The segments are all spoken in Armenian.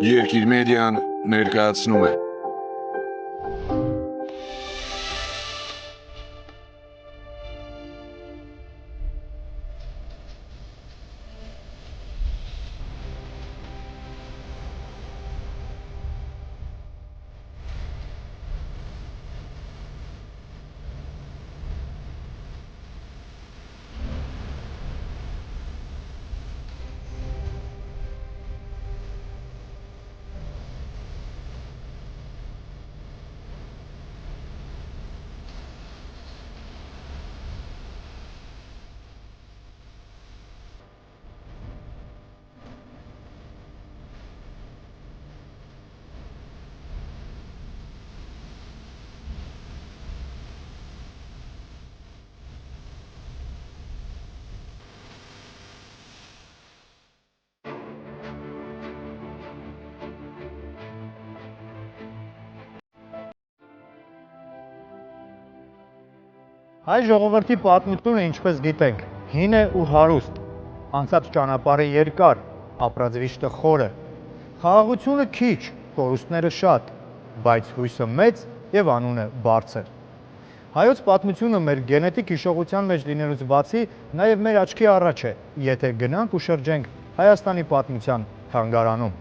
Երկիր մեդիան ներկայացնում է Հայ ժողովրդի պատմությունը, ինչպես գիտենք, հին է ու հարուստ, անցած ճանապարհը երկար, ապրած վիշտը խորը, խաղաղությունը քիչ, կորուստները շատ, բայց հույսը մեծ եւ անունը բարձր։ Հայոց պատմությունը մեր գենետիկ հիշողության մեջ լինելուց բացի նաեւ մեր աչքի առաջ է, եթե գնանք ու շրջենք Հայաստանի պատմության թանգարանում։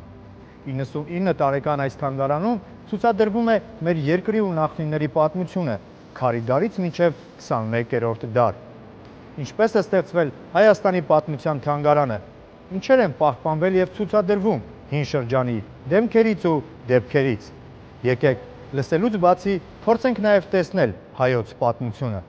99 տարեկան այս թանգարանում ցուցադրվում է մեր երկրի ու նախնիների պատմությունը, քարի դարից մինչև 21-րդ դար։ Ինչպես է ստեղծվել Հայաստանի պատմության թանգարանը, ինչեր են պահպանվել եւ ցուցադրվում հին շրջանի դեմքերից ու դեպքերից։ Եկեք լսելուց բացի փորձենք նաեւ տեսնել հայոց պատմությունը։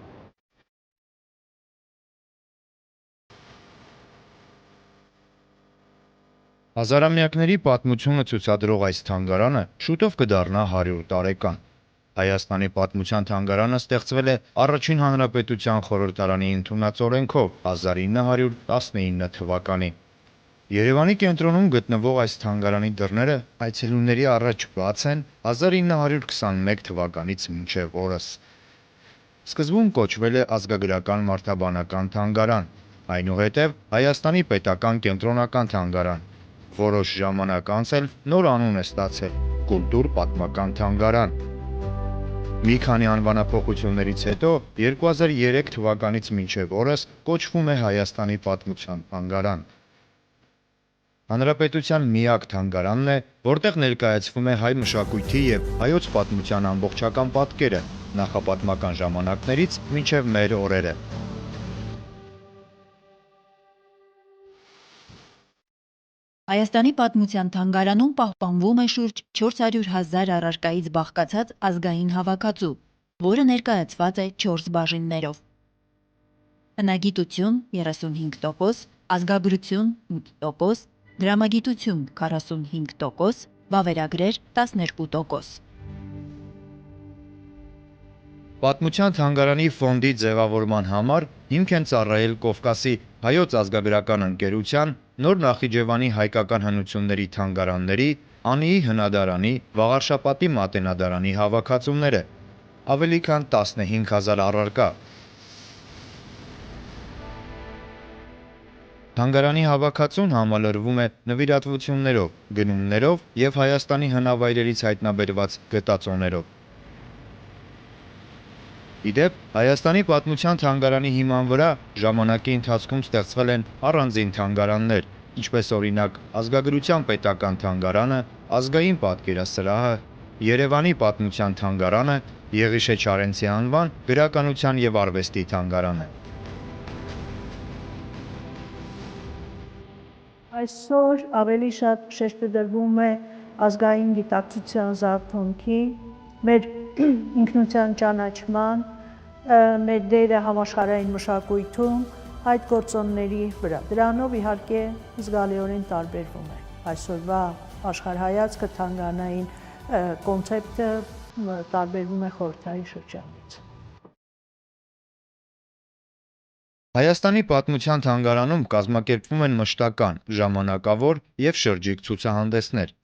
Հազարամյակների պատմությունը ցուցադրող այս թանգարանը շուտով կդառնա 100 տարեկան։ Հայաստանի պատմության թանգարանը ստեղծվել է Առաջին հանրապետության խորհրդարանի ընդունածօրենքով 1919 թվականին։ Երևանի կենտրոնում գտնվող այս թանգարանի դռները այցելուների առաջ բաց են 1921 թվականից մինչև օրս։ Սկզբում կոչվել է ազգագրական մարդաբանական թանգարան, այնուհետև Հայաստանի պետական կենտրոնական թանգարան, որոշ ժամանակ անց էլ նոր անուն է ստացել՝ կուլտուր-պատմական թանգարան։ Մի քանի անվանափոխություններից հետո 2003 թվականից մինչև օրս կոչվում է Հայաստանի պատմության թանգարան։ Հանրապետության միակ թանգարանն է, որտեղ ներկայացվում է հայ մշակույթի եւ հայոց պատմության ամբողջական պատկերը նախապատմական ժամանակներից մինչև մեր օրերը։ Հայաստանի պատմության թանգարանում պահպանվում է շուրջ 400,000 առարկայից բաղկացած ազգային հավաքածու, որը ներկայացված է 4 բաժիններով։ Հնագիտություն 35%, ազգագրություն 8%, դրամագիտություն 45%, վավերագրեր 12%։ Պատմության թանգարանի ֆոնդի ձևավորման համար հիմք են ծառայել Կովկասի հայոց ազգագրական ընկերության, Նոր Նախիջևանի հայկական հնությունների թանգարանների, Անիի հնադարանի, Վաղարշապատի մատենադարանի հավաքածուները, ավելի քան 15,000 առարկա։ Թանգարանի հավաքածուն համալրվում է նվիրատվություններով, գնումներով եւ Հայաստանի հնավայրերից հայտնաբերված գտածոներով։ Իդեպ, Հայաստանի պատմության թանգարանի հիման վրա ժամանակի ընթացքում ստեղծվել են առանձին թանգարաններ, ինչպես օրինակ Ազգագրության պետական թանգարանը, Ազգային պատկերասրահը, Երևանի պատմության թանգարանը, Եղիշե Չարենցի անվան գրականության եւ արվեստի թանգարանը։ Այսօր ավելի շատ շեշտը դրվում է ազգային գիտակցության զարթոնքի, մեր ինքնության ճանաչման, մեր դերը համաշխարհային մշակույթում այդ գործոնների վրա։ Դրանով իհարկե զգալիորեն տարբերվում է այսօրվա աշխարհայացքը, թանգարանային կոնցեպտը տարբերվում է խորհրդային շրջանից։ Հայաստանի պատմության թանգարանում կազմակերպվում են մշտական, ժամանակավոր եւ շրջիկ ցուցահանդեսներ։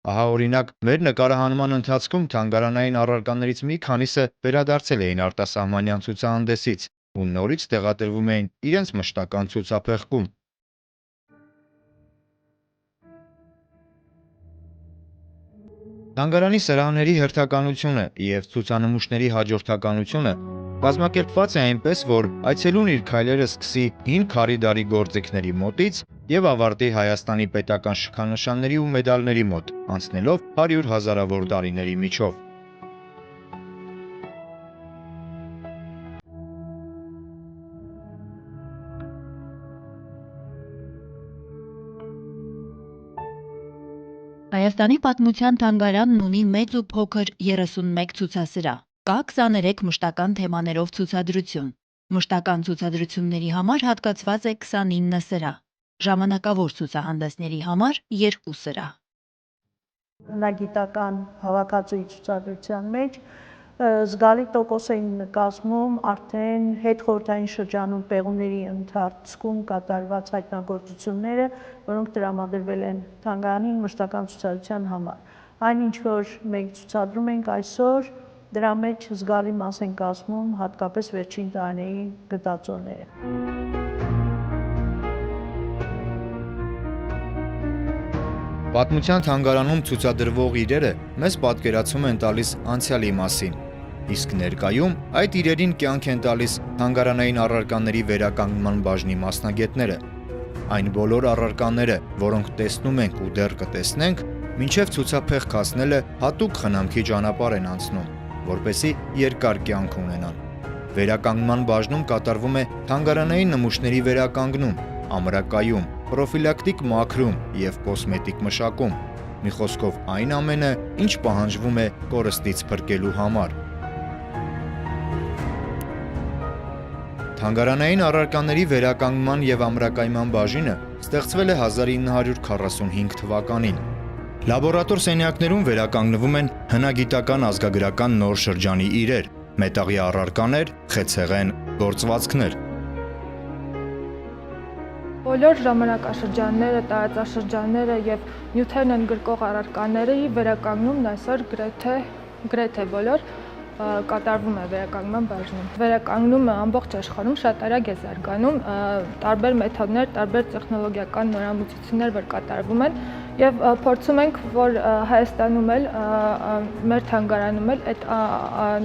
Ահա օրինակ, մեր նկարահանման ընթացքում թանգարանային առարկաներից մի քանիսը վերադարձել էին արտասահմանյան ցուցահանդեսից ու նորից տեղադրվում էին իրենց մշտական ցուցափեղկում։ Թանգարանի սրահների հերթականությունը եւ ցուցանմուշների հաջորդականությունը կազմակերպված է այնպես, որ այցելուն իր քայլերը սկսի հին քարի դարի գործիքների մոտից եւ ավարտի Հայաստանի պետական շքանշանների ու մեդալների մոտ, անցնելով 100 հազարավոր տարիների միջով։ Հայաստանի պատմության թանգարանն ունի մեծ ու փոքր 31 ցուցասրահ։ Կա 23 մշտական թեմաներով ցուցադրություն։ Մշտական ցուցադրությունների համար հատկացված է 29 սրահ։ Ժամանակավոր ցուցահանդեսների համար 2 սրահ։ Հնագիտական հավաքածուի ցուցադրության մեջ զգալի տոկոս էին կազմում արդեն հետխորհրդային շրջանում պեղումների ընթացքում կատարված հայտնագործությունները, որոնք տրամադրվել են թանգարանի մշտական ցուցադրության համար։ Այնինչ որ մենք ցուցադրում ենք այսօր, դրա մեջ զգալի մաս են կազմում հատկապես վերջին տարիների գտածոները։ Պատմության թանգարանում ցուցադրվող իրերը մեզ պատկերացում են տալիս անցյալի մասին, իսկ ներկայում այդ իրերին կյանք են տալիս թանգարանային առարկաների վերականգնման բաժնի մասնագետները։ Այն բոլոր առարկաները, որոնք տեսնում ենք ու դեռ կտեսնենք, մինչև ցուցափեղկ հասնելը հատուկ խնամքի ճանապարհ են անցնում, որպեսզի երկար կյանք ունենան։ Վերականգնման բաժնում կատարվում է թանգարանային նմուշների վերականգնում, ամրակայում, պրոֆիլակտիկ մաքրում և կոսմետիկ մշակում, մի խոսքով այն ամենը, ինչ պահանջվում է կորստից փրկելու համար։ Թանգարանային առարկաների վերականգնման և ամրակայման բաժինը ստեղծվել է 1945 թվականին։ Լաբորատոր սենյակներում վերականգնվում են հնագիտական ազգագրական նոր շրջանի իրեր, մետաղյա առարկաներ, խեցեղեն, գործվածքներ։ Բոլոր ժամանակաշրջանները, տարածաշրջանները եւ նյութերն ընդգրկող առարկաների վերականգնումն այսօր գրեթե բոլոր կատարվում է վերականգնման բաժնում։ Վերականգնումը ամբողջ աշխարհում շատ արագ է զարգանում, տարբեր մեթոդներ, տարբեր տեխնոլոգիական նորամուծություններ որ կատարվում են եւ փորձում ենք, որ Հայաստանում էլ մեր թանգարանում էլ այդ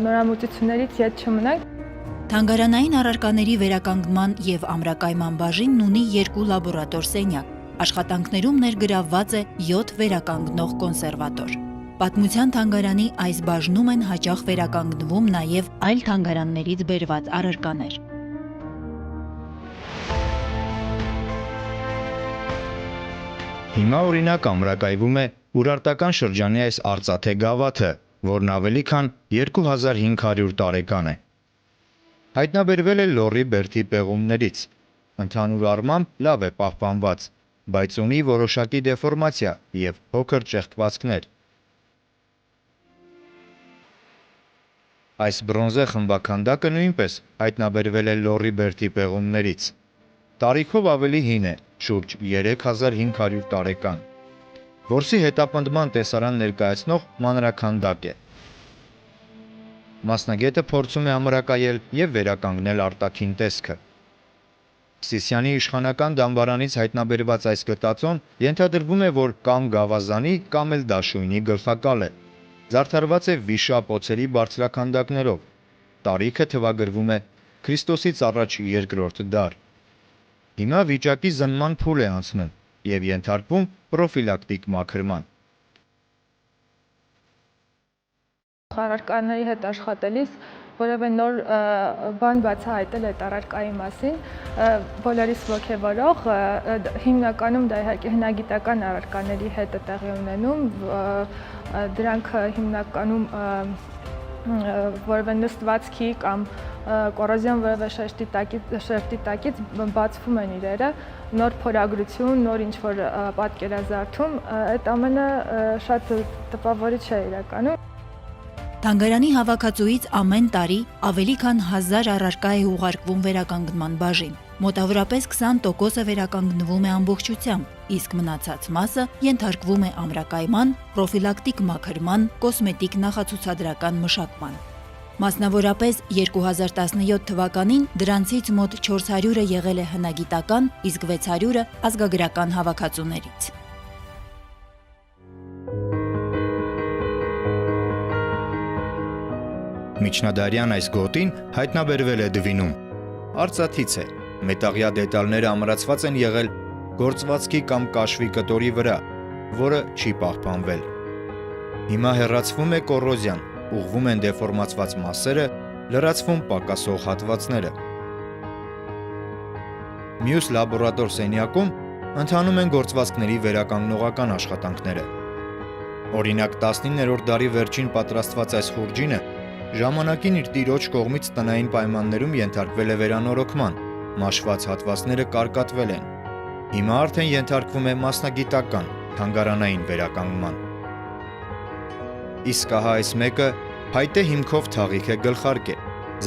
նորամուծություններից ետ չմնանք։ Թանգարանային առարկաների վերականգնման և ամրակայման բաժինն ունի 2 լաբորատոր սենյակ։ Աշխատանքներում ներգրավված է 7 վերականգնող կոնսերվատոր։ Պատմության թանգարանի այս բաժնում են հաճախ վերականգնվում նաև այլ թանգարաններից բերված առարկաներ։ Հիմա օրինակ ամրակայվում է Ուրարտական շրջանի այս արծաթե գավաթը, որն ավելի քան 2500 տարեկան է։ Հայտնաբերվել է Լոռի բերդի պեղումներից։ Ընդհանուր առմամբ լավ է պահպանված, բայց ունի որոշակի դեֆորմացիա և փոքր ճեղքվածքներ։ Այս բրոնզե խմբաքանդակը նույնպես հայտնաբերվել է Լոռի բերդի պեղումներից։ Տարիքով ավելի հին է, շուրջ 3500 տարեկան։ Որսի հետապնդման տեսարան ներկայացնող մանրաքանդակ է։ Մասնագետը փորձում է ամրակայել և վերականգնել արտաքին տեսքը։ Սիսիանի իշխանական դամբարանից հայտնաբերված այս գտածոն ենթադրվում է, որ կամ գավազանի, կամ էլ դաշույնի գլխակալ է։ Զարդարված է վիշապ օձերի բարձրաքանդակներով։ Տարիքը թվագրվում է Քրիստոսից առաջ 2-րդ դար։ Հիմա վիճակի զննման փուլ է անցնում և ենթարկվում պրոֆիլակտիկ մաքրման։ Առարկաների հետ աշխատելիս որևէ նոր բան բացահայտել այդ առարկայի մասին, բոլորիս ոգևորող, հիմնականում դա իհարկե հնագիտական առարկաների հետ է տեղի ունենում, դրանք հիմնականում որևէ նստվածքի կամ կոռոզիոն որևէ շերտի տակից բացվում են իրերը, նոր փորագրություն, նոր ինչ-որ պատկերազարդում, այդ ամենը շատ տպավորիչ է իրականում։ Թանգարանի հավաքածուից ամեն տարի ավելի քան 1000 առարկա է ուղարկվում վերականգնման բաժին։ Մոտավորապես 20%-ը վերականգնվում է ամբողջությամբ, իսկ մնացած մասը ենթարկվում է ամրակայման, պրոֆիլակտիկ մաքրման, կոսմետիկ նախացուցադրական մշակման։ Մասնավորապես 2017 թվականին դրանցից մոտ 400-ը եղել է հնագիտական, իսկ 600-ը ազգագրական հավաքածուներից։ Միջնադարյան այս գոտին հայտնաբերվել է Դվինում։ Արծաթից է, մետաղյա դետալները ամրացված են եղել գործվածքի կամ կաշվի կտորի վրա, որը չի պահպանվել։ Հիմա հեռացվում է կոռոզիան, ուղղվում են դեֆորմացված մասերը, լրացվում պակասող հատվածները։ Մյուս լաբորատոր սենյակում ընթանում են գործվածքների վերականգնողական աշխատանքները։ Օրինակ 19-րդ դարի վերջին պատրաստված այս խուրջինը ժամանակին իր տիրոջ կողմից տնային պայմաններում ենթարկվել է վերանորոգման, մաշված հատվածները կարկատվել են։ Հիմա արդեն ենթարկվում է մասնագիտական, թանգարանային վերականգնման։ Իսկ ահա այս մեկը փայտե հիմքով թաղիք է գլխարկե,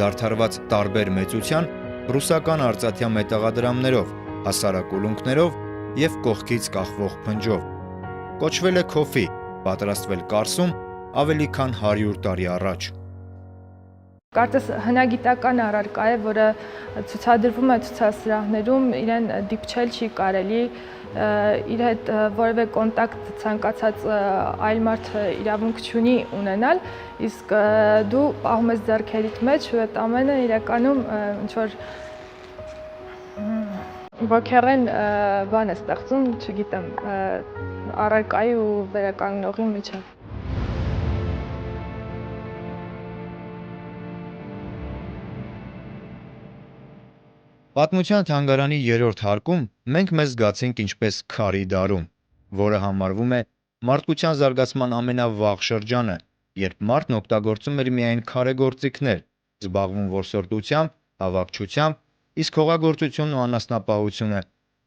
զարդարված տարբեր մեծության ռուսական արծաթյա մետաղադրամներով, հասարակ ուլունքներով և կողքից կախվող փնջով։ Կոչվել է քոֆի, պատրաստվել Կարսում ավելի քան 100 տարի առաջ։ Կարծես հնագիտական առարկա է, որը ցուցադրվում է ցուցասրահներում, իրեն դիպչել չի կարելի, իր հետ որևէ կոնտակտ ցանկացած այլ մարդ իրավունք չունի ունենալ, իսկ դու պահում ես ձեռքերիդ մեջ ու այդ ամենը իրականում ինչ-որ ոգեղեն բան է ստեղծում, չգիտեմ, առարկայի ու վերականգնողի միջև։ Պատմության թանգարանի 3-րդ հարկում մենք մեզ զգացինք ինչպես քարի դարում, որը համարվում է մարդկության զարգացման ամենավաղ շրջանը, երբ մարդն օգտագործում էր միայն քարեգործիքներ, զբաղվում որսորդությամբ, հավաքչությամբ, իսկ հողագործությունն ու անասնապահությունը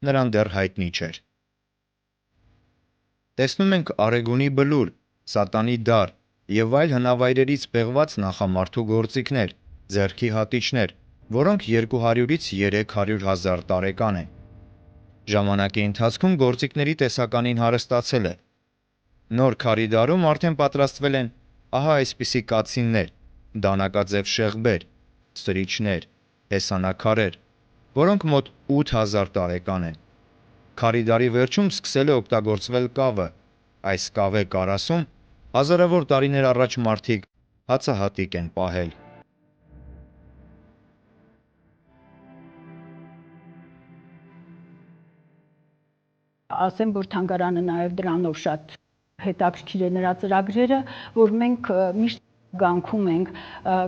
նրան դեռ հայտնի չէր։ Տեսնում ենք Արեգունի բլուր, Սատանի դար և այլ հնավայրերից պեղված նախամարդու գործիքներ, ձեռքի հատիչներ, որոնք 200-ից 300 հազար տարեկան են։ Ժամանակի ընթացքում գործիքների տեսականին հարստացել է։ Նոր քարի դարում արդեն պատրաստվել են ահա այսպիսի կացիններ, դանակաձև շեղբեր, սրիչներ, հեսանակարեր, որոնք մոտ 8000 տարեկան են։ Քարի դարի վերջում սկսել է օգտագործվել կավը։ Այս կավե կարասում հազարավոր տարիներ առաջ մարդիկ հացահատիկ են պահել։ Ասեմ, որ թանգարանը նաև դրանով շատ հետաքրքիր է նրա ծրագրերը, որ մենք միշտ գանքում ենք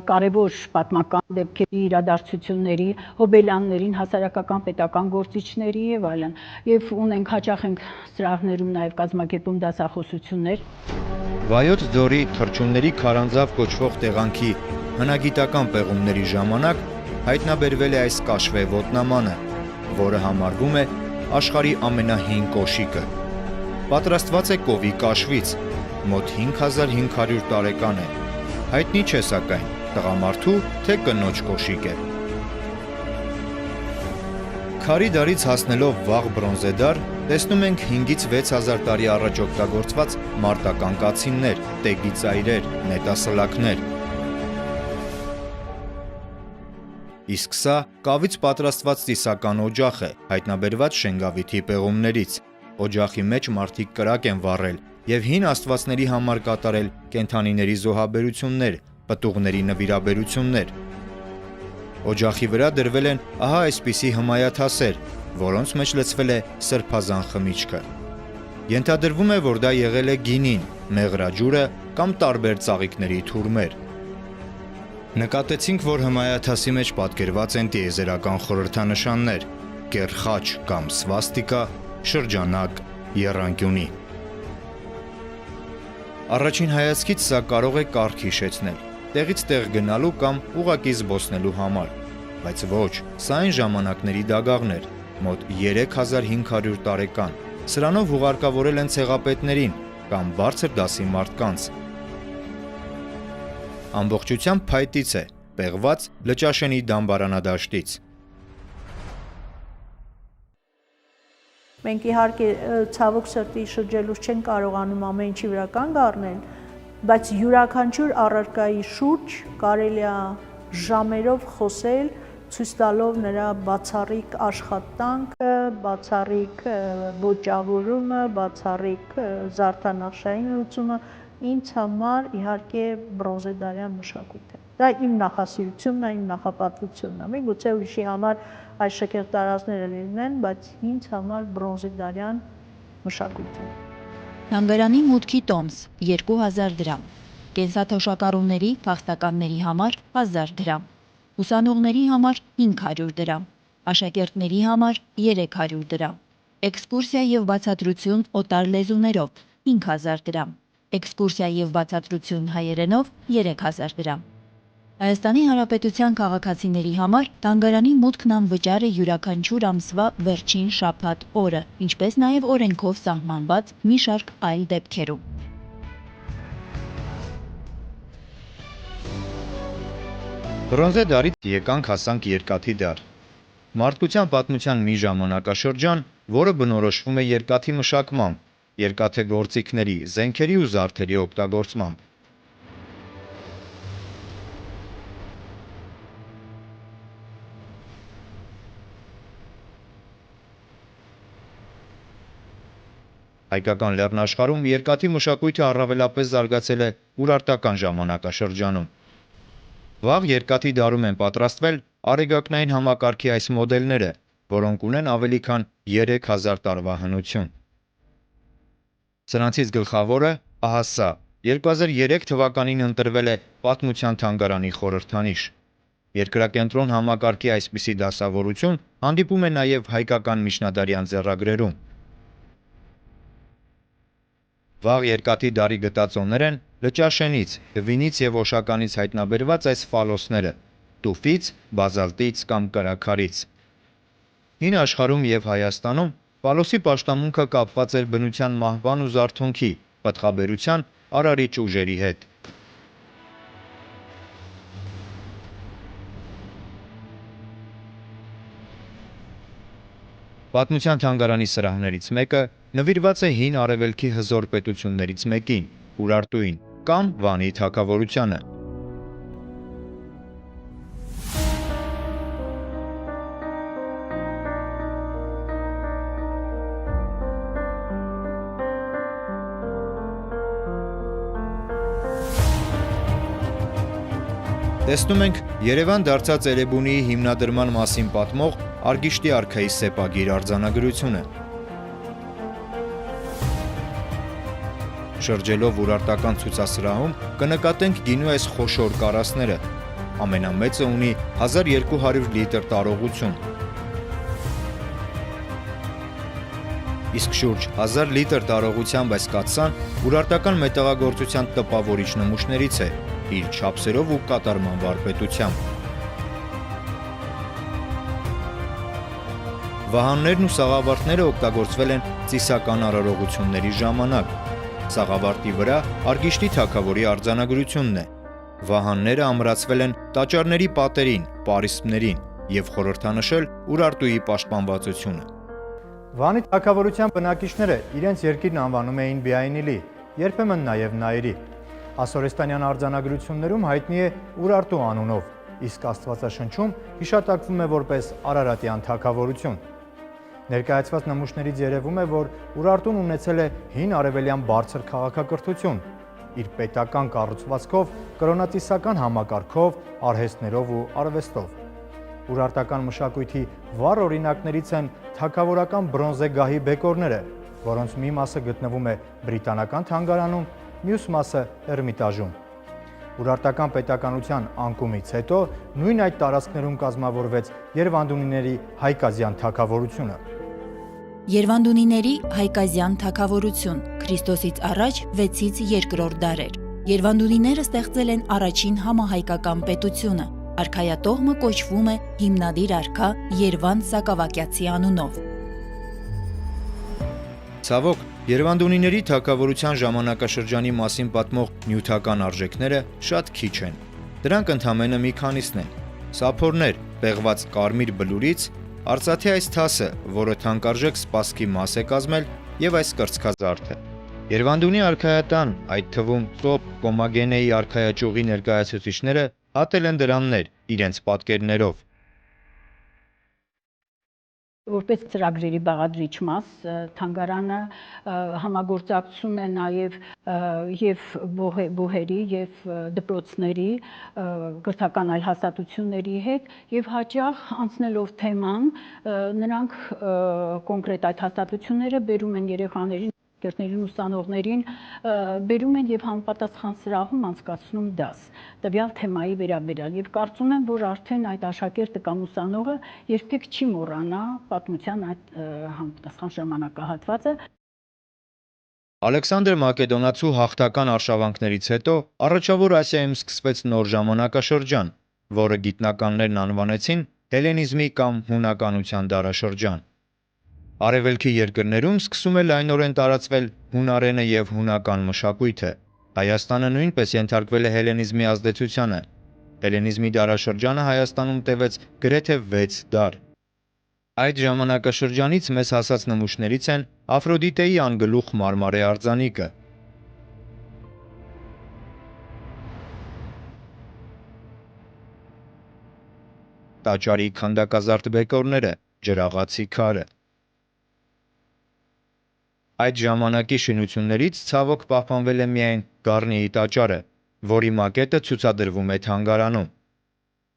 կարևոր պատմական դեպքերի, իրադարձությունների, հոբելյաններին, հասարակական պետական գործիչների եւ այլն։ Եվ ունենք հաճախ ենք սրահներում նաև կազմակերպում դասախոսություններ։ Վայոց ձորի թռչունների քարանձավ կոչվող տեղանքի հնագիտական պեղումների ժամանակ հայտնաբերվել է այս կաշվե ոտնամանը, որը համարվում է աշխարհի ամենահին կոշիկը։ Պատրաստված է կովի կաշվից, մոտ 5500 տարեկան է։ Հայտնի չէ սակայն տղամարդու թե կնոջ կոշիկ է։ Քարի դարից հասնելով վաղ բրոնզե դար, տեսնում ենք 5-ից 6000 տարի առաջ օգտագործված մարտական կացիններ, տեգի ծայրեր, նետասլաքներ։ Իսկ սա կավից պատրաստված ծիսական օջախ է, հայտնաբերված Շենգավիթի պեղումներից։ Օջախի մեջ մարդիկ կրակ են վառել և հին աստվածների համար կատարել կենդանիների զոհաբերություններ, պտուղների նվիրաբերություններ։ Օջախի վրա դրվել են ահա այսպիսի հմայաթասեր, որոնց մեջ լցվել է սրբազան խմիչքը։ Ենթադրվում է, որ դա եղել է գինին, մեղրաջուրը կամ տարբեր ծաղիկների թուրմեր։ Նկատեցինք, որ հմայաթասի մեջ պատկերված են տիեզերական խորհրդանշաններ՝ կեռ խաչ կամ սվաստիկա, շրջանակ, եռանկյունի։ Առաջին հայացքից սա կարող է կառք հիշեցնել, տեղից տեղ գնալու կամ ուղղակի զբոսնելու համար, բայց ոչ, սա այն ժամանակների դագաղներ, մոտ 3500 տարեկան։ Սրանով ուղարկավորել են ցեղապետներին կամ բարձր դասի մարդկանց։ Ամբողջությամբ փայտից է, պեղված Լճաշենի դամբարանադաշտից։ Մենք իհարկե ցավոք սրտի շրջելուց չեն կարողանում ամեն ինչի վրա կանգ առնել, բայց յուրաքանչյուր առարկայի շուրջ կարելի է ժամերով խոսել, ցույց տալով նրա բացառիկ աշխատանքը, բացառիկ ոճավորումը, բացառիկ զարդանախշային լուծումը, ինձ համար իհարկե բրոնզեդարյան մշակույթ է։ Դա իմ նախասիրությունն է, իմ նախապատվությունն է։ Միգուցե ուրիշի համար այս շքերտարածները լինեն, բայց ինձ համար բրոնզի դարյան մշակույթ է։ Թանգարանի մուտքի տոմս 2000 դրամ, կենսաթոշակառուների, փախստականների համար 1000 դրամ, ուսանողների համար 500 դրամ, աշակերտների համար 300 դրամ, էքսկուրսիա եւ բացատրություն օտար լեզուներով 5000 դրամ, էքսկուրսիա եւ բացատրություն հայերենով 3000 դրամ։ Հայաստանի Հանրապետության քաղաքացիների համար թանգարանի մուտքն անվճար է յուրաքանչյուր ամսվա վերջին շաբաթ օրը, ինչպես նաև օրենքով սահմանված մի շարք այլ դեպքերում։ Բրոնզե դարից եկանք հասանք երկաթի դար։ Մարդկության պատմության մի ժամանակաշրջան, որը բնորոշվում է երկաթի մշակմամբ, երկաթե գործիքների, զենքերի ու զարդերի օգտագործմամբ։ Հայկական լեռնաշխարհում երկաթի մշակույթը առավելապես զարգացել է ուրարտական ժամանակաշրջանում։ Վաղ երկաթի դարում են պատրաստվել արեգակնային համակարգի այս մոդելները, որոնք ունեն ավելի քան 3000 տարվա հնություն։ Սրանցից գլխավորը ահա սա 2003 թվականին ընտրվել է Պատմության թանգարանի խորհրդանիշ։ Երկրակենտրոն համակարգի այսպիսի դասավորություն հանդիպում է նաև հայկական միջնադարյան ձեռագրերում։ Վաղ երկաթի դարի գտածոներ են Լճաշենից, Դվինից եւ Օշականից հայտնաբերված այս ֆալոսները՝ տուֆից, բազալտից կամ կրաքարից։ Հին աշխարհում եւ Հայաստանում ֆալոսի պաշտամունքը կապված էր բնության մահվան ու զարթոնքի, պտղաբերության, արարիչ ուժերի հետ։ Պատմության թանգարանի սրահներից մեկը նվիրված է հին արևելքի հզոր պետություններից մեկին՝ Ուրարտուին կամ Վանի թագավորությանը։ Տեսնում ենք Երևան դարձած Էրեբունիի հիմնադրման մասին պատմող Արգիշտի արքայի սեպագիր արձանագրությունը։ Շրջելով ուրարտական ցուցասրահում կնկատենք գինու այս խոշոր կարասները։ Ամենամեծը ունի 1200 լիտր տարողություն։ Իսկ շուրջ 1000 լիտր տարողությամբ այս կաթսան ուրարտական մետաղագործության տպավորիչ նմուշներից է, իր չափսերով ու կատարման վարպետությամբ։ Վահաններն ու սաղավարտները օգտագործվել են ծիսական արարողությունների ժամանակ։ Սաղավարտի վրա Արգիշտի թագավորի արձանագրությունն է։ Վահանները ամրացվել են տաճարների պատերին, պարիսպներին եւ խորհրդանշել Ուրարտուի պաշտպանվածությունը։ Վանի թագավորության բնակիչները իրենց երկիրն անվանում էին Բիայնիլի, երբեմն նաև Նայիրի։ Ասորեստանյան արձանագրություններում հայտնի է Ուրարտու անունով, իսկ Աստվածաշնչում հիշատակվում է որպես Արարատյան թագավորություն։ Ներկայացված նմուշներից երևում է, որ Ուրարտուն ունեցել է հին արևելյան բարձր քաղաքակրթություն, իր պետական կառուցվածքով, կրոնատիսական համակարգով, արհեստներով ու արվեստով։ Ուրարտական մշակույթի վառ օրինակներից են թագավորական բրոնզե գահի բեկորները, որոնց մի մասը գտնվում է Բրիտանական թանգարանում, մյուս մասը Էրմիտաժում։ Ուրարտական պետականության անկումից հետո նույն այդ տարածքներում կազմավորվեց Երվանդունիների Հայկազյան թագավորությունը։ Երվանդունիների Հայկազյան թագավորություն Քրիստոսից առաջ 6-ից 2-րդ դարեր։ Երվանդունիները ստեղծել են առաջին համահայկական պետությունը։ Արքայատողմը կոչվում է հիմնադիր արքա Երվանդ Սակավակյացի անունով։ Ցավոք, Երվանդունիների թագավորության ժամանակաշրջանի մասին պատմող նյութական արժեքները շատ քիչ են։ Դրանք ընդամենը մի քանիսն են։ Սափորներ, պեղված կարմիր բլուրից, արծաթե այս թասը, որը թանկարժեք սպասքի մաս է կազմել, եւ այս կրծքազարդը։ Երվանդունի արքայատան, այդ թվում Ծոպ Կոմագենեի արքայաճյուղի ներկայացուցիչները հատել են դրաններ իրենց պատկերներով։ Որպես ծրագրերի բաղադրիչ մաս թանգարանը համագործակցում է նաև եւ բուհերի եւ դպրոցների կրթական այլ հաստատությունների հետ եւ հաճախ անցնելով թեման նրանք կոնկրետ այդ հաստատությունները բերում են երեխաներին աշակերտներին ուսանողներին բերում են եւ համապատասխան սրահում անցկացնում դաս տվյալ թեմայի վերաբերյալ եւ կարծում եմ որ արդեն այդ աշակերտը կամ ուսանողը երբեք չի մոռանա պատմության այդ համապատասխան ժամանակահատվածը Ալեքսանդր Մակեդոնացու հաղթական արշավանքներից հետո առաջավոր Ասիայում սկսվեց նոր ժամանակաշրջան, որը գիտնականներն անվանեցին հելենիզմի կամ հունականության դարաշրջան։ Արևելքի երկրներում սկսում է լայնորեն տարածվել հունարենը եւ հունական մշակույթը։ Հայաստանը նույնպես ենթարկվել է հելենիզմի ազդեցությանը։ Հելենիզմի դարաշրջանը Հայաստանում տևեց գրեթե 6 դար։ Այդ ժամանակաշրջանից մեզ հասած նմուշներից են Աֆրոդիտեի անգլուխ մարմարե արձանիկը։ Տաճարի քանդակազարդ բեկորները, ջրաղացի քարը։ Այդ ժամանակի շինություններից ցավոք պահպանվել է միայն Գառնիի տաճարը, որի մակետը ցուցադրվում է թանգարանում։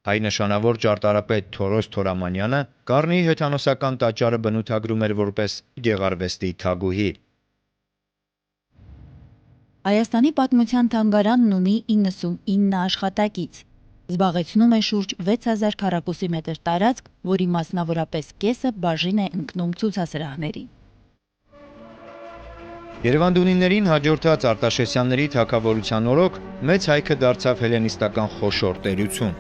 Հայ նշանավոր ճարտարապետ Թորոս Թորամանյանը Գառնիի հեթանոսական տաճարը բնութագրում էր որպես գեղարվեստի թագուհի։ Հայաստանի պատմության թանգարանն ունի 99 աշխատակից։ Զբաղեցնում է շուրջ 6000 քառակուսի մետր տարածք, որի մասնավորապես կեսը բաժին է ընկնում ցուցասրահների։ Երևանդունիներին հաջորդած Արտաշեսյանների թագավորության օրոք մեծ հայքը դարձավ հելենիստական խոշոր տերություն։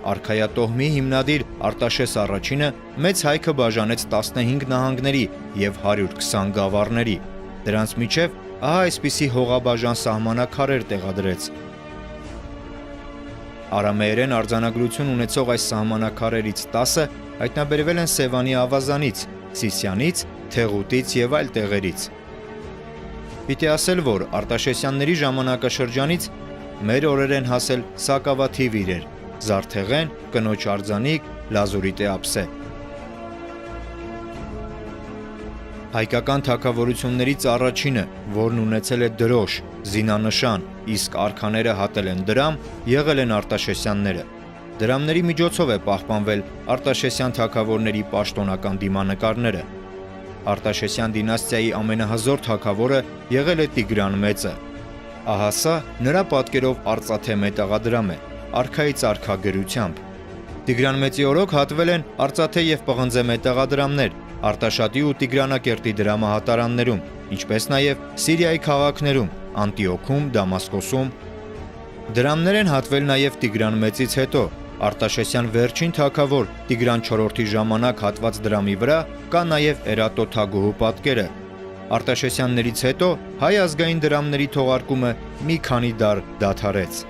Արքայատոհմի հիմնադիր Արտաշես առաջինը մեծ հայքը բաժանեց 15 նահանգների եւ 120 գավառների։ Դրանց միջև ահա այսպիսի հողաբաժան սահմանակարեր տեղադրեց։ Արամեերեն արձանագրություն ունեցող այս սահմանակարերից 10-ը հայտնաբերվել են Սևանի ավազանից, Սիսյանից, Թեղուտից եւ այլ տեղերից։ Պիտի ասել, որ Արտաշեսյանների ժամանակաշրջանից մեր օրեր են հասել Սակավաթիվ իրեր, Զարթեղեն, Կնոջ արձանիկ, Լազուրիտե ափսե։ Հայկական թագավորություններից առաջինը, որն ունեցել է դրոշ, զինանշան, իսկ արքաները հատել են դրամ, եղել են Արտաշեսյանները։ Դրամների միջոցով է պահպանվել Արտաշեսյան թագավորների պաշտոնական դիմանկարները։ Արտաշեսյան դինաստիայի ամենահզոր թագավորը եղել է Տիգրան Մեծը։ Ահա սա նրա պատկերով արծաթե մետաղադրամ է, արքայից արքա գրությամբ։ Տիգրան Մեծի օրոք հատվել են արծաթե եւ պղնձե մետաղադրամներ Արտաշատի ու Տիգրանակերտի դրամահատարաններում, ինչպես նաև Սիրիայի քաղաքներում, Անտիոքում, Դամասկոսում։ Դրամներ են հատվել նաև Տիգրան Մեծից հետո։ Արտաշեսյան վերջին թագավոր Տիգրան IV-ի ժամանակ հատված դրամի վրա կա նաև Էրատո թագուհու պատկերը։ Արտաշեսյաններից հետո հայ ազգային դրամների թողարկումը մի քանի դար դադարեց։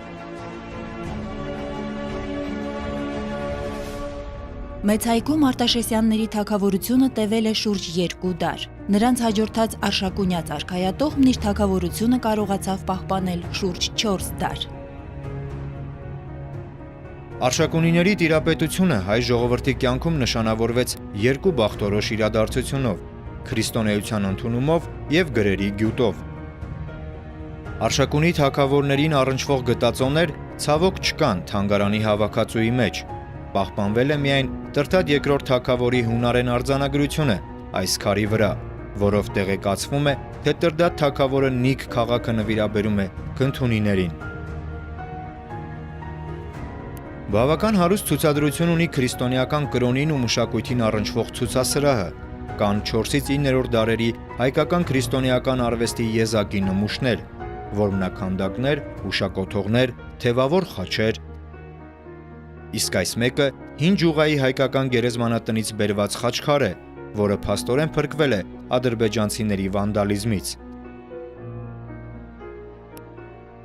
Մեծ հայքում Արտաշեսյանների թագավորությունը տևել է շուրջ 2 դար։ Նրանց հաջորդած Արշակունյաց արքայատոհմն իր թագավորությունը կարողացավ պահպանել շուրջ 4 դար։ Արշակունիների տիրապետությունը հայ ժողովրդի կյանքում նշանավորվեց երկու բախտորոշ իրադարձությունով՝ քրիստոնեության ընդունումով եւ գրերի գյուտով։ Արշակունի թագավորներին առնչվող գտածոներ ցավոք չկան թանգարանի հավաքածուի մեջ։ Պահպանվել է միայն Տրտադ II թագավորի հունարեն արձանագրությունը այս քարի վրա, որով տեղեկացվում է, թե Տրտադ թագավորը Նիկ քաղաքը նվիրաբերում է քնթունիներին։ Բավական հարուստ ցուցադրություն ունի քրիստոնեական կրոնին ու մշակույթին առնչվող ցուցասրահը, կան 4-ից 9-րդ դարերի հայկական քրիստոնեական արվեստի եզակի նմուշներ, որմնաքանդակներ, հուշակոթողներ, թևավոր խաչեր։ Իսկ այս մեկը հին Ջուղայի հայկական գերեզմանատնից բերված խաչքար է, որը փաստորեն փրկվել է ադրբեջանցիների վանդալիզմից։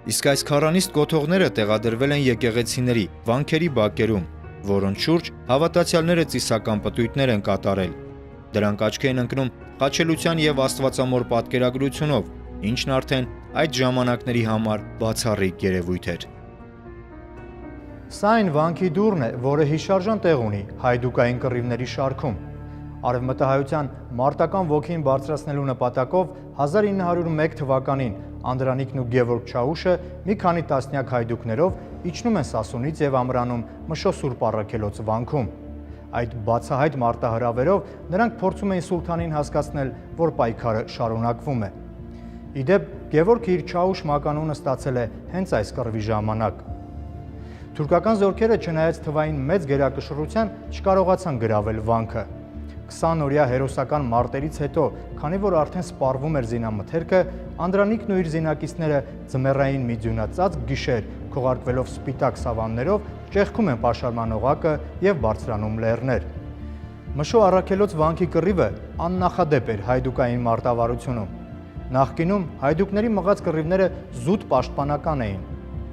Իսկ այս քառանիստ կոթողները տեղադրվել են եկեղեցիների, վանքերի բակերում, որոնց շուրջ հավատացյալները ծիսական պտույտներ են կատարել։ Դրանք աչքի են ընկնում խաչելության եւ աստվածամոր պատկերագրությունով, ինչն արդեն այդ ժամանակների համար բացառիկ երևույթ էր։ Սա այն վանքի դուռն է, որը հիշարժան տեղ ունի հայդուկային կռիվների շարքում։ Արևմտահայության մարտական ոգին բարձրացնելու նպատակով 1901 թվականին Անդրանիկն ու Գևորգ Չաուշը մի քանի տասնյակ հայդուկներով իջնում են Սասունից եւ ամրանում Մշո Սուրբ Առաքելոց վանքում։ Այդ բացահայտ մարտահրավերով նրանք փորձում էին սուլթանին հասկացնել, որ պայքարը շարունակվում է։ Իդեպ Գևորգը իր Չաուշ մականունը ստացել է հենց այս կռվի ժամանակ։ Թուրքական զորքերը չնայած թվային մեծ գերակշռության չկարողացան գրավել վանքը։ 20 օրյա հերոսական մարտերից հետո, քանի որ արդեն սպառվում էր զինամթերքը, Անդրանիկն ու իր զինակիցները ձմեռային մի ձյունածածկ գիշեր, քողարկվելով սպիտակ սավաններով, ճեղքում են պաշարման օղակը եւ բարձրանում լեռներ։ Մշո Առաքելոց վանքի կռիվը աննախադեպ էր հայդուկային մարտավարությունում։ Նախկինում հայդուկների մղած կռիվները զուտ պաշտպանական էին։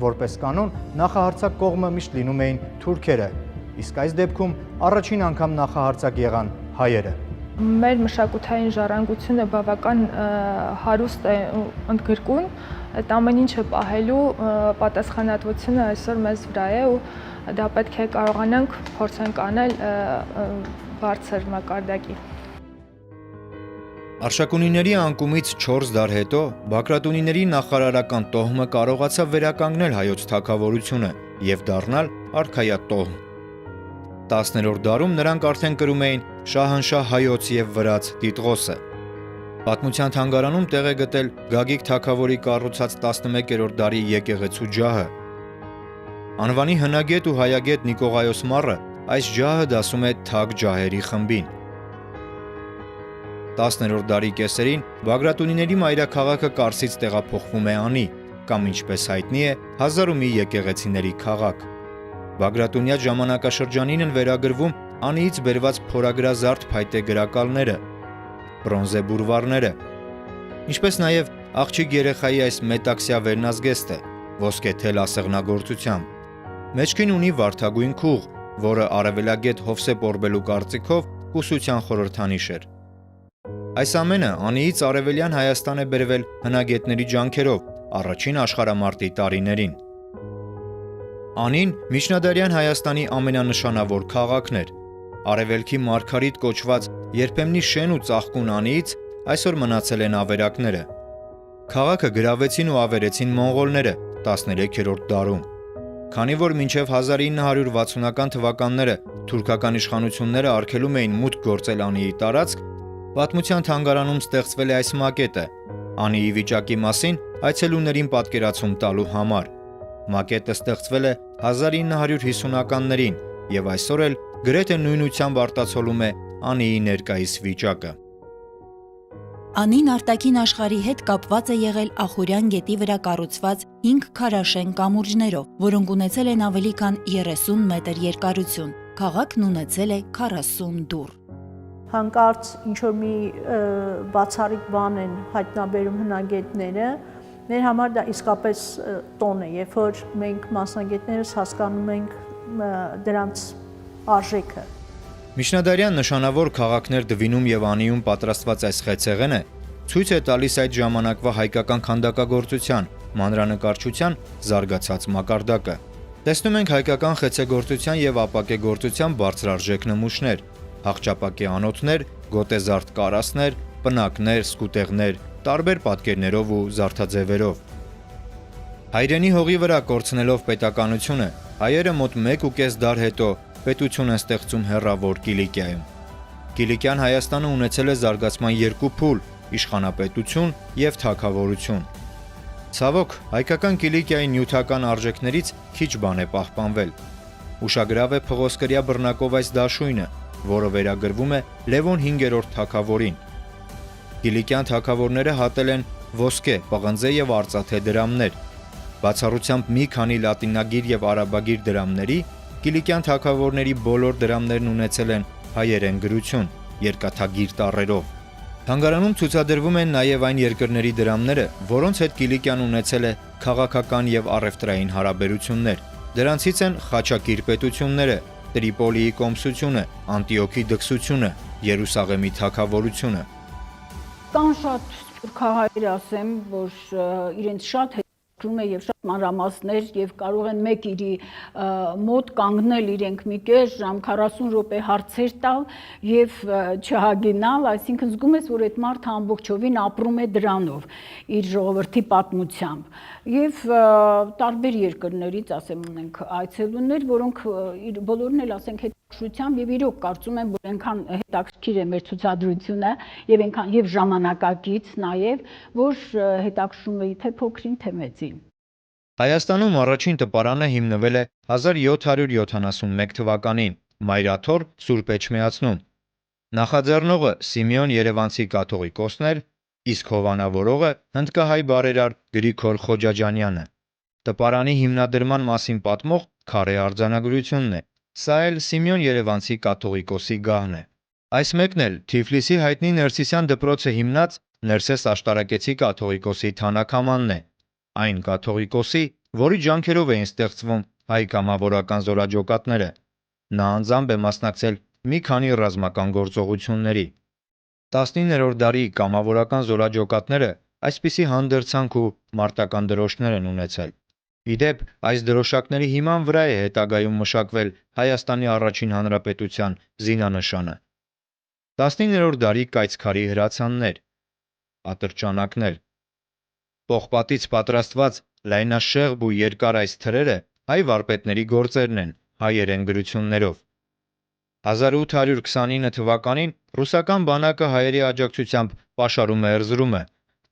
Որպես կանոն, նախահարձակ կողմը միշտ լինում էին թուրքերը, իսկ այս դեպքում առաջին անգամ նախահարձակ եղան հայերը։ Մեր մշակութային ժառանգությունը բավական հարուստ է ու ընդգրկուն, այդ ամեն ինչը պահելու պատասխանատվությունը այսօր մեզ վրա է ու դա պետք է կարողանանք փորձենք անել բարձր մակարդակի։ Արշակունիների անկումից 4 դար հետո Բագրատունիների նախարարական տոհմը կարողացավ վերականգնել հայոց թագավորությունը եւ դառնալ արքայատոհմ։ 10-րդ դարում նրանք արդեն կրում էին շահանշահ հայոց եւ վրաց տիտղոսը։ Պատմության թանգարանում տեղ է գտել Գագիկ թագավորի կառուցած 11-րդ դարի եկեղեցու ջահը։ Անվանի հնագետ ու հայագետ Նիկողայոս Մարը այս ջահը դասում է թագ ջահերի խմբին։ 10-րդ դարի կեսերին Բագրատունիների մայրաքաղաքը Կարսից տեղափոխվում է Անի, կամ ինչպես հայտնի է, 1001 եկեղեցիների քաղաք։ Բագրատունյա ժամանակաշրջանին են վերագրվում Անիից բերված փորագրազարդ փայտե գրակալները, բրոնզե բուրվարները, ինչպես նաև աղջիկ երեխայի այս մետաքսյա վերնազգեստը, ոսկե թել ասեղնագործությամբ։ Մեջքին ունի վարդագույն քուղ, որը արևելագետ Հովսեփ Օրբելու կարծիքով կուսության խորհրդանիշ էր։ Այս ամենը Անիից արևելյան Հայաստան է բերվել հնագետների ջանքերով առաջին աշխարհամարտի տարիներին։ Անին միջնադարյան Հայաստանի ամենանշանավոր քաղաքն էր։ Արևելքի Մարգարիտ կոչված երբեմնի շեն ու ծաղկուն Անիից այսօր մնացել են ավերակները։ Քաղաքը գրավեցին ու ավերեցին մոնղոլները 13-րդ դարում։ Քանի որ մինչև 1960-ական թվականները թուրքական իշխանությունները արգելում էին մուտք գործել Անիի տարածք, Պատմության թանգարանում ստեղծվել է այս մակետը, Անիի վիճակի մասին այցելուներին պատկերացում տալու համար։ Մակետը ստեղծվել է 1950-ականներին եւ այսօր էլ գրեթե նույնությամբ արտացոլում է Անիի ներկայիս վիճակը։ Անին արտաքին աշխարհի հետ կապված է եղել Ախուրյան գետի վրա կառուցված 5 քարաշեն կամուրջներով, որոնք ունեցել են ավելի քան 30 մետր երկարություն։ Քաղաքն ունեցել է 40 դուռ։ Հանկարծ ինչ-որ մի բացառիկ բան են հայտնաբերում հնագետները, մեր համար դա իսկապես տոն է, երբ որ մենք մասնագետներս հասկանում ենք դրանց արժեքը։ Միջնադարյան նշանավոր քաղաքներ Դվինում եւ Անիում պատրաստված այս խեցեղենը ցույց է տալիս այդ ժամանակվա հայկական քանդակագործության, մանրանկարչության զարգացած մակարդակը։ Տեսնում ենք հայկական խեցեգործության եւ ապակեգործության բարձրարժեք նմուշներ, հաղճապակե անոթներ, գոտեզարդ կարասներ, պնակներ, սկուտեղներ, տարբեր պատկերներով ու զարդաձևերով։ Հայրենի հողի վրա կորցնելով պետականությունը, հայերը մոտ 1.5 դար հետո պետություն են ստեղծում հեռավոր Կիլիկիայում։ Կիլիկյան Հայաստանը ունեցել է զարգացման երկու փուլ՝ իշխանապետություն եւ թագավորություն։ Ցավոք, հայկական Կիլիկիայի նյութական արժեքներից քիչ բան է պահպանվել։ Ուշագրավ է փղոսկրյա բռնակով այս դաշույնը, որը վերագրվում է Լևոն 5-րդ թագավորին։ Կիլիկյան թագավորները հատել են ոսկե, պղնձե եւ արծաթե դրամներ։ Բացառությամբ մի քանի լատինագիր եւ արաբագիր դրամների, Կիլիկյան թագավորների բոլոր դրամներն ունեցել են հայերեն գրություն, երկաթագիր տառերով։ Թանգարանում ցուցադրվում են նաև այն երկրների դրամները, որոնց հետ Կիլիկյան ունեցել է քաղաքական եւ առևտրային հարաբերություններ։ Դրանցից են Խաչակիր պետությունները, Տրիպոլիի կոմսությունը, Անտիոքի դքսությունը, Երուսաղեմի թագավորությունը։ Կան շատ սփյուռքահայեր, ասեմ, որ իրենց շատ քրում է եւ շատ մանրամասներ եւ կարող են մեկ իրի մոտ կանգնել իրենք մի կես ժամ 40 րոպե հարցեր տալ եւ չհագինալ, այսինքն զգում ես, որ այդ մարդը ամբողջովին ապրում է դրանով իր ժողովրդի պատմությամբ եւ տարբեր երկրներից, ասեմ, ունենք այցելուներ, որոնք բոլորն էլ ասենք հետաքրքրությամբ եւ իրոք կարծում եմ, որ այնքան հետաքրքիր է մեր ցուցադրությունը եւ այնքան եւ ժամանակակից նաեւ, որ հետաքրքրում է թե փոքրին, թե մեծին։ Հայաստանում առաջին տպարանը հիմնվել է 1771 թվականին Մայրաթոր Սուրբ Էջմիածնում։ Նախաձեռնողը Սիմեոն Երևանցի կաթողիկոսն էր, իսկ հովանավորողը հնդկահայ բարերար Գրիգոր Խոջաջանյանը։ Տպարանի հիմնադրման մասին պատմող քարե արձանագրությունն է։ Սա էլ Սիմեոն Երևանցի կաթողիկոսի գահն է։ Այս մեկն էլ Թիֆլիսի հայտնի Ներսիսյան դպրոցը հիմնած Ներսես Աշտարակեցի կաթողիկոսի թանաքամանն է։ Այն կաթողիկոսի, որի ջանքերով էին ստեղծվում հայ կամավորական զորաջոկատները։ Նա անձամբ է մասնակցել մի քանի ռազմական գործողությունների։ 19-րդ դարի կամավորական զորաջոկատները այսպիսի հանդերձանք ու մարտական դրոշներ են ունեցել։ Ի դեպ, այս դրոշակների հիման վրա է հետագայում մշակվել Հայաստանի առաջին հանրապետության զինանշանը։ 19-րդ դարի կայծքարի հրացաններ, ատրճանակներ։ Պողպատից պատրաստված լայնաշեղբ ու երկար այս թրերը հայ վարպետների գործերն են հայերեն գրություններով։ 1829 թվականին ռուսական բանակը հայերի աջակցությամբ պաշարում է Էրզրումը։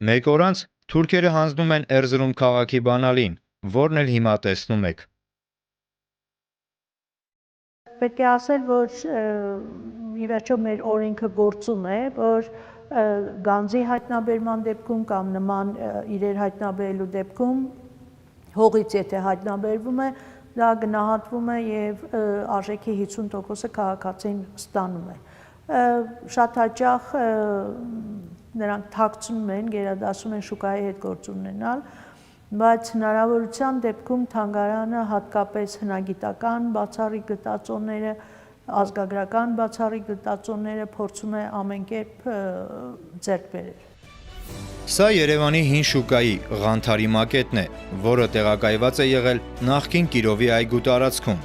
Մեկ օր անց թուրքերը հանձնում են Էրզրում քաղաքի բանալին, որն էլ հիմա տեսնում եք։ Պետք է ասել, որ ի վերջո մեր օրենքը գործում է, որ գանձի հայտնաբերման դեպքում կամ նման իրեր հայտնաբերելու դեպքում հողից եթե հայտնաբերվում է, դա գնահատվում է եւ արժեքի 50%-ը քաղաքացին ստանում է։ Շատ հաճախ նրանք թաքցնում են, գերադասում են շուկայի հետ գործ ունենալ, բայց հնարավորության դեպքում թանգարանը հատկապես հնագիտական բացառիկ գտածոները, ազգագրական բացառիկ գտածոները փորձում է ամեն կերպ ձեռք բերել։ Սա Երևանի հին շուկայի Ղանթարի մակետն է, որը տեղակայված է եղել նախկին Կիրովի այգու տարածքում։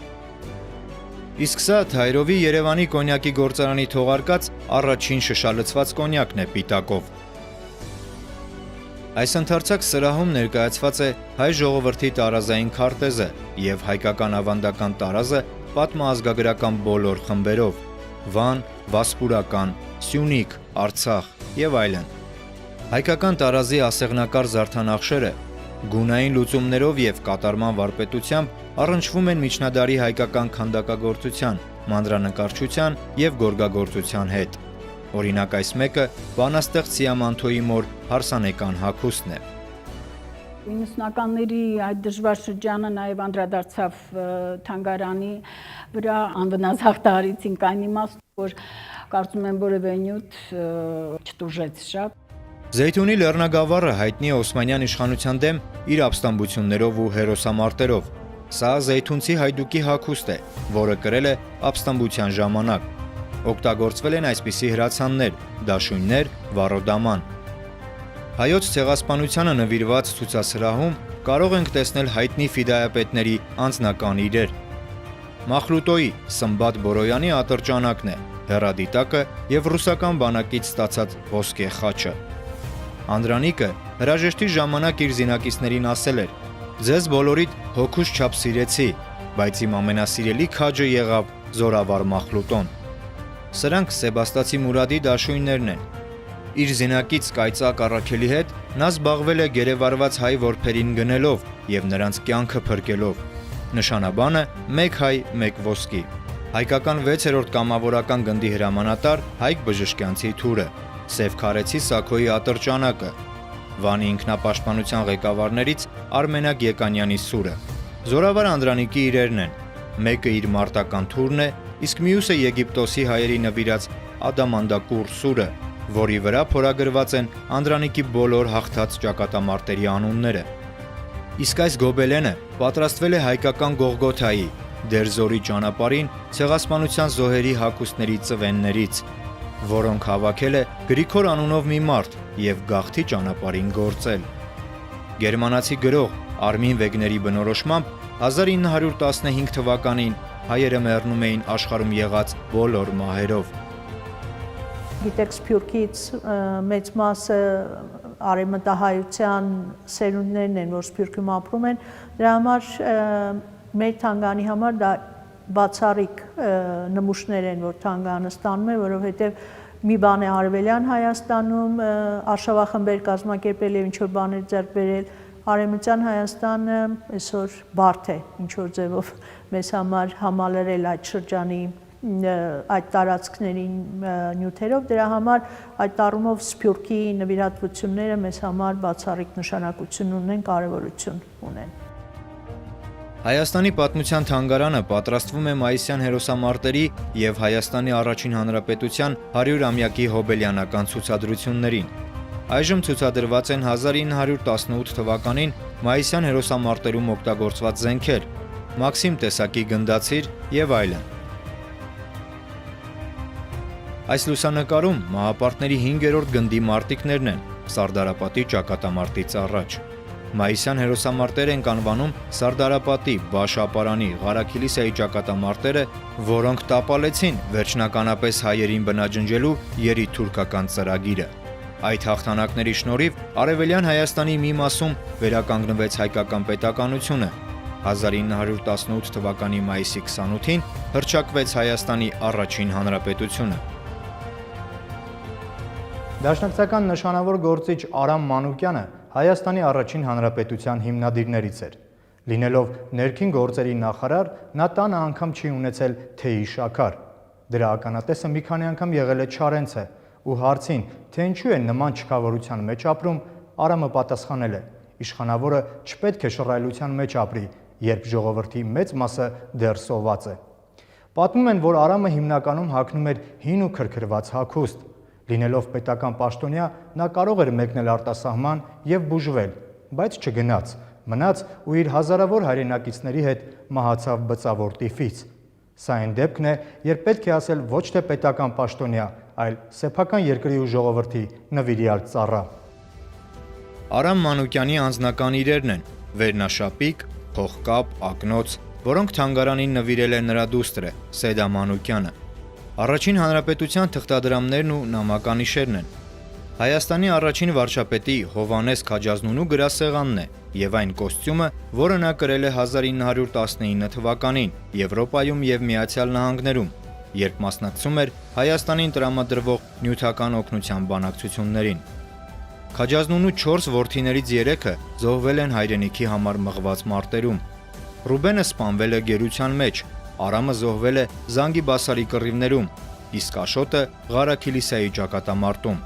Իսկ սա Թայրովի Երևանի կոնյակի գործարանի թողարկած առաջին շշալցված կոնյակն է պիտակով։ Այս ընդարձակ սրահում ներկայացված է հայ ժողովրդի տարազային քարտեզը եւ հայկական ավանդական տարազը պատմազգագրական բոլոր խմբերով՝ Վան, Վասպուրական, Սյունիք, Արցախ եւ այլն։ Հայկական տարազի ասեղնակար զարդանախշերը գունային լուծումներով եւ կատարման վարպետությամբ առնչվում են միջնադարի հայկական քանդակագործության, մանրանկարչության եւ գորգագործության հետ։ Օրինակ այս մեկը բանաստեղծ Սիամանթոյի մոր հարսանեկան հագուստն է։ 90-ականների այդ դժվար շրջանը նաև անդրադարձավ թանգարանի վրա անվնաս հաղթահարեցինք այն իմաստով, որ կարծում եմ որևէ նյութ չտուժեց շատ։ Զեյթունի լեռնագավառը հայտնի է Օսմանյան իշխանության դեմ իր ապստամբություններով ու հերոսամարտերով։ Սա զեյթունցի հայդուկի հագուստ է, որը կրել է ապստամբության ժամանակ։ Օգտագործվել են այսպիսի հրացաններ, դաշույններ, վառոդաման։ Հայոց ցեղասպանությանը նվիրված ցուցասրահում կարող ենք տեսնել հայտնի ֆիդայապետների անձնական իրեր։ Մախլուտոյի Սմբատ Բորոյանի ատրճանակն է, հեռադիտակը եւ ռուսական բանակից ստացած ոսկե խաչը։ Անդրանիկը հրաժեշտի ժամանակ իր զինակիցներին ասել էր. «Ձեզ բոլորիդ հոգուս չափ սիրեցի, բայց իմ ամենասիրելի քաջը եղավ Զորավար Մախլուտոն»։ Սրանք Սեբաստացի Մուրադի դաշույններն են։ Իր զինակից կայծակ առաքելի հետ նա զբաղվել է գերեվարված հայ որբերին գնելով եւ նրանց կյանքը փրկելով։ Նշանաբանը մեկ հայ, մեկ ոսկի։ Հայկական 6-րդ կամավորական գնդի հրամանատար Հայկ Բժշկյանցի թուրը, Սև Քարեցի Սաքոյի ատրճանակը, Վանի ինքնապաշտպանության ղեկավարներից Արմենակ Եկանյանի սուրը։ Զորավար Անդրանիկի իրերն են։ Մեկը իր մարտական թուրն է, իսկ մյուսը Եգիպտոսի հայերի նվիրած Ադամանդակուր սուրը, որի վրա փորագրված են Անդրանիկի բոլոր հաղթած ճակատամարտերի անունները։ Իսկ այս գոբելենը պատրաստվել է հայկական Գողգոթայի, Դերզորի ճանապարհին ցեղասպանության զոհերի հագուստների ծվեններից, որոնք հավաքել է Գրիգոր անունով մի մարդ եւ գաղթի ճանապարհին գործել։ Գերմանացի գրող Արմին Վեգների բնորոշմամբ 1915 թվականին հայերը մեռնում էին աշխարհում եղած բոլոր մահերով։ Գիտեք, Սփյուռքից մեծ մասը արևմտահայության սերունդներն են, որ Սփյուռքում ապրում են, դրա համար մեր Թանգարանի համար դա բացառիկ նմուշներ են, որ Թանգարանը ստանում է, որովհետև մի բան է Արևելյան Հայաստանում արշավախմբեր կազմակերպել եւ ինչ-որ բաներ ձեռք բերել, Արևմտյան Հայաստանը այսօր բարդ է ինչ-որ ձևով մեզ համար համալրել այդ շրջանի այդ տարածքներին նյութերով, դրա համար այդ առումով Սփյուռքի նվիրատվությունները մեզ համար բացառիկ նշանակություն ունեն, կարևորություն ունեն։ Հայաստանի պատմության թանգարանը պատրաստվում է մայիսյան հերոսամարտերի եւ Հայաստանի առաջին հանրապետության 100-ամյակի հոբելյանական ցուցադրություններին։ Այժմ ցուցադրված են 1918 թվականին մայիսյան հերոսամարտերում օգտագործված զենքեր, Մաքսիմ տեսակի գնդացիր եւ այլն։ Այս լուսանկարում մահապարտների 5-րդ գնդի մարտիկներն են Սարդարապատի ճակատամարտից առաջ։ Մայիսյան հերոսամարտեր են անվանում Սարդարապատի, Բաշապարանի, Ղարաքիլիսայի ճակատամարտերը, որոնք տապալեցին վերջնականապես հայերին բնաջնջելու երիտթուրքական ծրագիրը։ Այդ հաղթանակների շնորհիվ Արևելյան Հայաստանի մի մասում վերականգնվեց հայկական պետականությունը։ 1918 թվականի մայիսի 28-ին հռչակվեց Հայաստանի առաջին հանրապետությունը։ Դաշնակցական նշանավոր գործիչ Արամ Մանուկյանը Հայաստանի առաջին հանրապետության հիմնադիրներից էր։ Լինելով ներքին գործերի նախարար, նա տանը անգամ չի ունեցել թեյի շաքար։ Դրա ականատեսը մի քանի անգամ եղել է Չարենցը ու հարցին, թե ինչու է նման չքավորության մեջ ապրում, Արամը պատասխանել է. իշխանավորը չպետք է շռայլության մեջ ապրի, երբ ժողովրդի մեծ մասը դեռ սոված է։ Պատմում են, որ Արամը հիմնականում հագնում էր հին ու քրքրված հագուստ։ Լինելով պետական պաշտոնյա, նա կարող էր մեկնել արտասահման եւ բուժվել, բայց չգնաց, մնաց ու իր հազարավոր հայրենակիցների հետ մահացավ բծավոր տիֆից։ Սա այն դեպքն է, երբ պետք է ասել ոչ թե պետական պաշտոնյա, այլ սեփական երկրի ու ժողովրդի նվիրյալ ծառա։ Արամ Մանուկյանի անձնական իրերն են վերնաշապիկ, փողկապ, ակնոց, որոնք թանգարանին նվիրել է նրա դուստրը Սեդա Մանուկյանը։ Առաջին հանրապետության թղթադրամներն ու նամականիշերն են։ Հայաստանի առաջին վարչապետի Հովհաննես Քաջազնունու գրասեղանն է եւ այն կոստյումը, որը նա կրել է 1919 թվականին Եվրոպայում եւ Միացյալ Նահանգներում, երբ մասնակցում էր Հայաստանին տրամադրվող նյութական օգնության բանակցություններին։ Քաջազնունու 4 որդիներից 3-ը զոհվել են հայրենիքի համար մղված մարտերում։ Ռուբենը սպանվել է գերության մեջ, Արամը զոհվել է Զանգիբասարի կռիվներում, իսկ Աշոտը Ղարաքիլիսայի ճակատամարտում։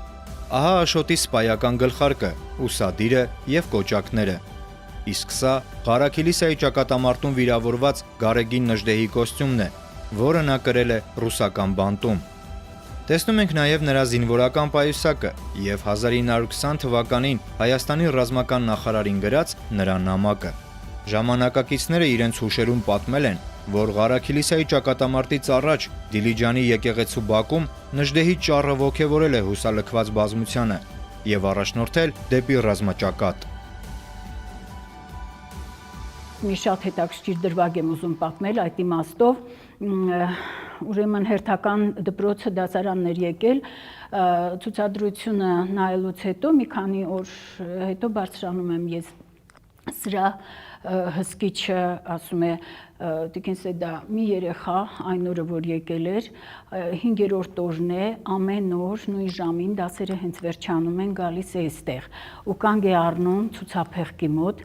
Ահա Աշոտի սպայական գլխարկը, ուսադիրը եւ կոճակները։ Իսկ սա Ղարաքիլիսայի ճակատամարտում վիրավորված Գարեգին Նժդեհի կոստյումն է, որը նա կրել է ռուսական բանտում։ Տեսնում ենք նաև նրա զինվորական պայուսակը եւ 1920 թվականին Հայաստանի ռազմական նախարարին գրած նրա նամակը։ Ժամանակակիցները իրենց հուշերում պատմել են, որ Ղարաքիլիսայի ճակատամարտից առաջ Դիլիջանի եկեղեցու բակում Նժդեհի ճառը ոգևորել է հուսալքված բազմությանը եւ առաջնորդել դեպի ռազմաճակատ։ Մի շատ հետաքրքիր դրվագ եմ ուզում պատմել այդ իմաստով, ուրեմն հերթական դպրոցը դասարաններ եկել, ցուցադրությունը նայելուց հետո մի քանի օր հետո բարձրանում եմ ես սրա հսկիչը ասում է Տիկին Սեդա, մի երեխա այն օրը, որ եկել էր, 5-րդ օրն է, ամեն օր նույն ժամին դասերը հենց վերջանում են, գալիս է այստեղ ու կանգ է առնում ցուցափեղկի մոտ,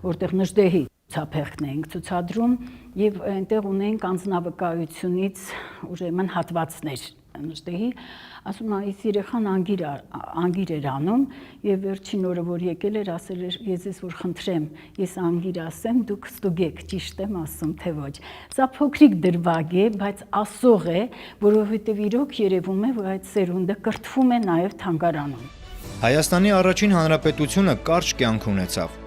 որտեղ Նժդեհի ցուցափեղկն ենք ցուցադրում եւ այնտեղ ունենք անձնավկայությունից ուրեմն հատվածներ Նժդեհի, ասում է, այս երեխան անգիր էր անում եւ վերջին օրը որ եկել էր, ասել էր, ես ես որ խնդրեմ, ես անգիր ասեմ, դուք ստուգեք, ճիշտ եմ ասում թե ոչ։ Սա փոքրիկ դրվագ է, բայց ասող է, որովհետեւ իրոք երևում է, որ այդ սերունդը կրթվում է նաեւ թանգարանում։ Հայաստանի առաջին հանրապետությունը կարճ կյանք ունեցավ։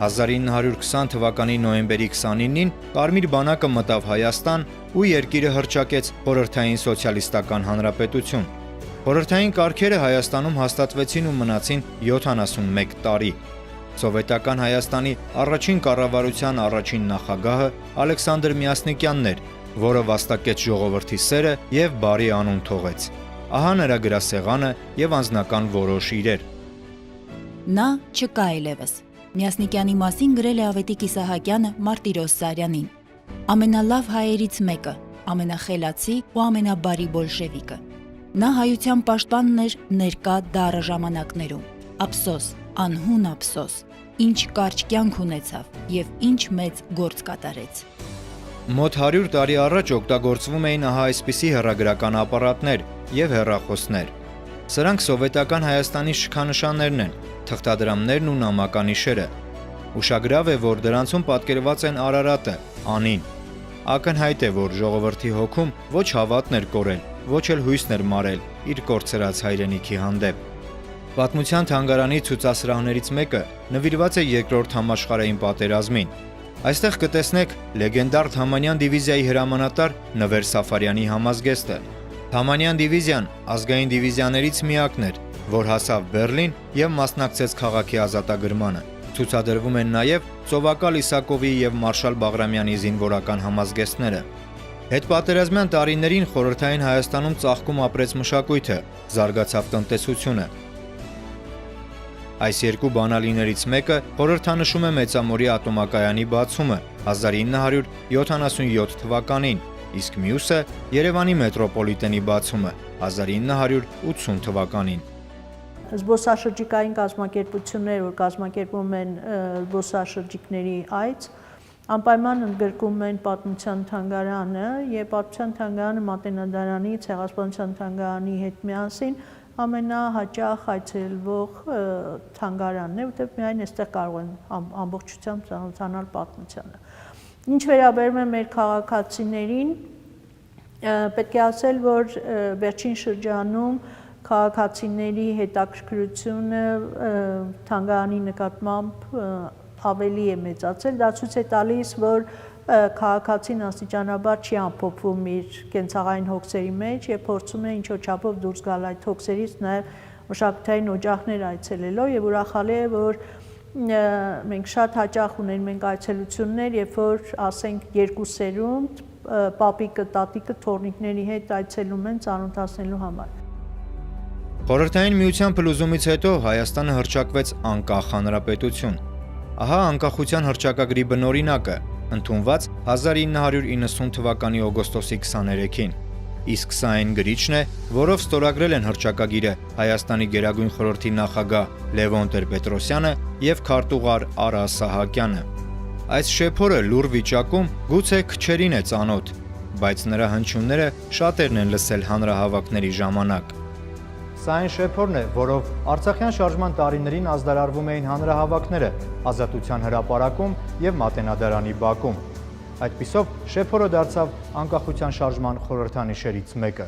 1920 թվականի նոյեմբերի 29-ին Կարմիր բանակը մտավ Հայաստան ու երկիրը հռչակեց Խորհրդային սոցիալիստական հանրապետություն։ Խորհրդային կարգերը Հայաստանում հաստատվեցին ու մնացին 71 տարի։ սովետական Հայաստանի առաջին կառավարության առաջին նախագահը Ալեքսանդր Մյասնիկյանն էր, որը վաստակեց ժողովրդի սերը եւ բարի անուն թողեց։ Ահա նրա գրասեղանը եւ անձնական որոշ իրեր։ Նա չկա այլևս։ Մյասնիկյանի մասին գրել է Ավետիք Իսահակյանը Մարտիրոս Սարյանին։ Ամենալավ հայերից մեկը, ամենախելացի ու ամենաբարի բոլշևիկը։ Նա հայության պաշտպանն էր ներկա դառը ժամանակներում։ Ափսոս, անհուն ափսոս, ինչ կարճ կյանք ունեցավ եւ ինչ մեծ գործ կատարեց։ Մոտ 100 տարի առաջ օգտագործվում էին ահա այսպիսի հեռագրական ապարատներ եւ հեռախոսներ։ Սրանք սովետական Հայաստանի շքանշաններն են, թղթադրամներն ու նամականիշերը։ Ուշագրավ է, որ դրանցում պատկերված են Արարատը, Անին։ Ակնհայտ է, որ ժողովրդի հոգում ոչ հավատն էր կորել, ոչ էլ հույսն էր մարել իր կորցրած հայրենիքի հանդեպ։ Պատմության թանգարանի ցուցասրահներից մեկը նվիրված է Երկրորդ համաշխարհային պատերազմին։ Այստեղ կտեսնեք լեգենդար Թամանյան դիվիզիայի հրամանատար Նվեր Սաֆարյանի համազգեստը։ Թամանյան դիվիզիան ազգային դիվիզիաներից միակն էր, որ հասավ Բեռլին եւ մասնակցեց քաղաքի ազատագրմանը։ Ցուցադրվում են նաեւ Ծովակալ Իսակովի եւ Մարշալ Բաղրամյանի զինվորական համազգեստները։ Հետպատերազմյան տարիներին խորհրդային Հայաստանում ծաղկում ապրեց մշակույթը, զարգացավ տնտեսությունը։ Այս երկու բանալիներից մեկը խորհրդանշում է Մեծամորի ատոմակայանի բացումը 1977 թվականին, իսկ մյուսը Երևանի մետրոպոլիտենի բացումը 1980 թվականին։ Զբոսաշրջիկային կազմակերպություններ, որ կազմակերպում են զբոսաշրջիկների այց, անպայման ընդգրկում են Պատմության թանգարանը եւ Պատմության թանգարանը Մատենադարանի, Ցեղասպանության թանգարանի հետ միասին ամենահաճախ այցելվող թանգարանն է, որտեղ միայն այստեղ կարող են ամբողջությամբ ծանոթանալ պատմությանը։ Ինչ վերաբերում է մեր քաղաքացիներին, պետք է ասել, որ վերջին շրջանում քաղաքացիների հետաքրքրությունը թանգարանի նկատմամբ ավելի է մեծացել, դա ցույց է տալիս, որ քաղաքացին աստիճանաբար չի ամփոփվում իր կենցաղային հոգսերի մեջ եւ փորձում է ինչ-որ չափով դուրս գալ այդ հոգսերից նաեւ մշակութային օջախներ այցելելով եւ ուրախալի է, որ մենք շատ հաճախ ունենք մենք այցելություններ, երբ որ ասենք երկու սերունդ պապիկը, տատիկը թորնիկների հետ այցելում են ծանոթացնելու համար։ Խորհրդային միության փլուզումից հետո Հայաստանը հռչակվեց անկախ հանրապետություն։ Ահա անկախության հռչակագրի բնօրինակը, ընդունված 1990 թվականի օգոստոսի 23-ին։ Իսկ սա այն գրիչն է, որով ստորագրել են հռչակագիրը Հայաստանի Գերագույն խորհրդի նախագահ Լևոն Տեր-Պետրոսյանը եւ քարտուղար Արա Սահակյանը։ Այս շեփորը լուր վիճակում գուցե քչերին է ծանոթ, բայց նրա հնչյունները շատերն են լսել հանրահավաքների ժամանակ։ Սա այն շեփորն է, որով Արցախյան շարժման տարիներին ազդարարվում էին հանրահավաքները Ազատության հրապարակում եւ Մատենադարանի բակում։ Այդպիսով շեփորը դարձավ անկախության շարժման խորհրդանիշերից մեկը։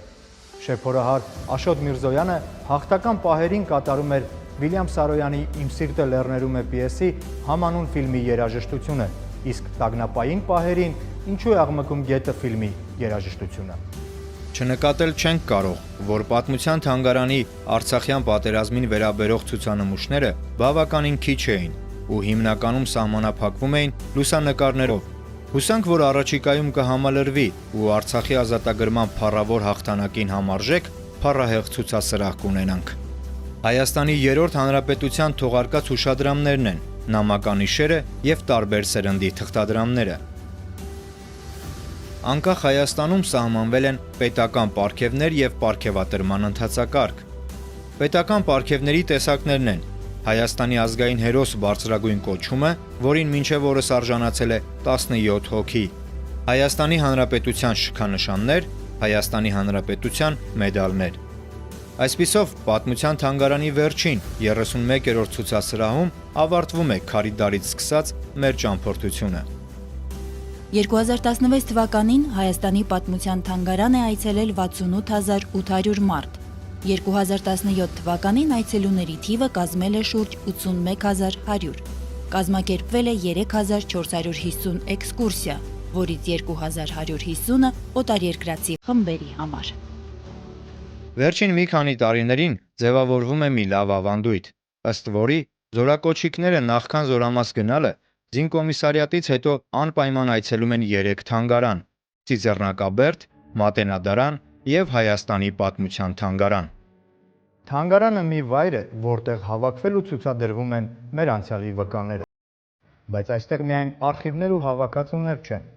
Շեփորահար Աշոտ Միրզոյանը հաղթական պահերին կատարում էր Վիլյամ Սարոյանի «Իմ սիրտը լեռներում է» պիեսի համանուն ֆիլմի երաժշտությունը, իսկ տագնապային պահերին «Ինչու է աղմկում գետը» ֆիլմի երաժշտությունը։ Չնկատել չենք կարող, որ Պատմության թանգարանի Արցախյան պատերազմին վերաբերող ցուցանմուշները բավականին քիչ էին ու հիմնականում սահմանափակվում էին լուսանկարներով։ Հուսանք, որ առաջիկայում կհամալրվի ու Արցախի ազատագրման փառավոր հաղթանակին համարժեք փառահեղ ցուցասրահ կունենանք։ Հայաստանի 3-րդ հանրապետության թողարկած հուշադրամներն են, նամականիշերը եւ տարբեր սերնդի թղթադրամները։ Անկախ Հայաստանում սահմանվել են պետական պարգևներ եւ պարգևատրման ընթացակարգ։ Պետական պարգևների տեսակներն են Հայաստանի ազգային հերոս բարձրագույն կոչումը, որին մինչև օրս արժանացել է 17 հոգի, Հայաստանի Հանրապետության շքանշաններ, Հայաստանի Հանրապետության մեդալներ։ Այսպիսով, Պատմության թանգարանի վերջին 31-րդ ցուցասրահում ավարտվում է քարիդարից սկսած մեր ճամփորդությունը։ 2016 թվականին Հայաստանի Պատմության թանգարան է այցելել 68800 մարդ։ 2017 թվականին այցելուների թիվը կազմել է շուրջ 81100։ Կազմակերպվել է 3450 էքսկուրսիա, որից 2150-ը օտարերկրացի խմբերի համար։ Վերջին մի քանի տարիներին ձևավորվում է մի լավ ավանդույթ, ըստ որի Զորակոչիկները նախքան զորամաս գնալը զինկոմիսարիատից հետո անպայման այցելում են 3 թանգարան՝ Ծիծեռնակաբերդ, Մատենադարան եւ Հայաստանի պատմության թանգարան։ Թանգարանը մի վայր է, որտեղ հավաքվել ու ցուցադրվում են մեր անցյալի վկաները։ Բայց այստեղ միայն արխիվներ ու հավաքածուներ չեն։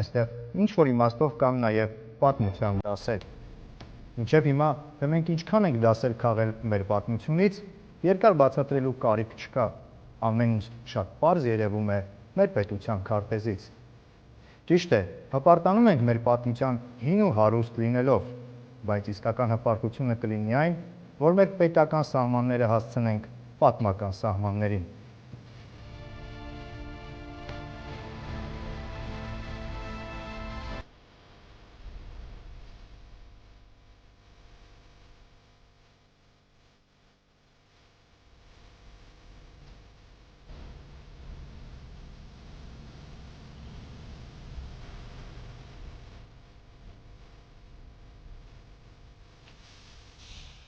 Այստեղ ինչ որ իմաստով կան նաև պատմության դասեր։ Մինչև հիմա մենք ինչքան ենք դասեր քաղել մեր պատմությունից, երկար բացատրելու կարիք չկա։ Ամեն ինչ շատ պարզ երևում է մեր պետության քարտեզից։ Ճիշտ է, հպարտանում ենք մեր պատմության հին ու հարուստ լինելով, բայց իսկական հպարտությունը կլինի այն, որ մեր պետական սահմանները հասցնենք պատմական սահմաններին։